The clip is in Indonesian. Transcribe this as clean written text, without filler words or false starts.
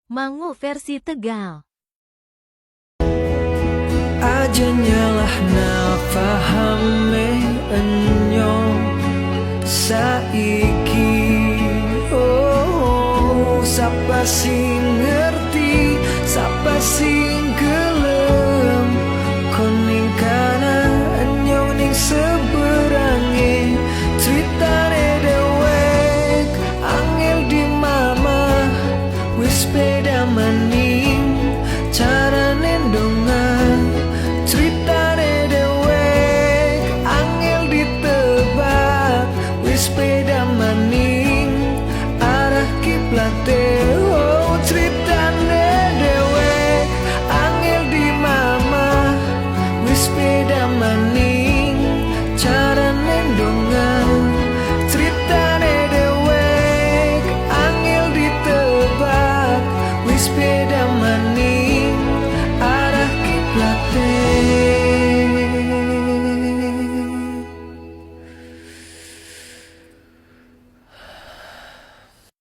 Mangu versi Tegal. Aja nyalah na fahame enyo saiki. Oh, sapa sing ngerti, sapa sing gelem koning kana enyo ning seberange ceritane dewek angel di mama wis beda maning carane ndongan ceritane dewek angel ditebak wis beda maning arah kiblate. Oh, ceritane dewek angel di mama wis beda maning carane ndongan ceritane dewek angel ditebak wis beda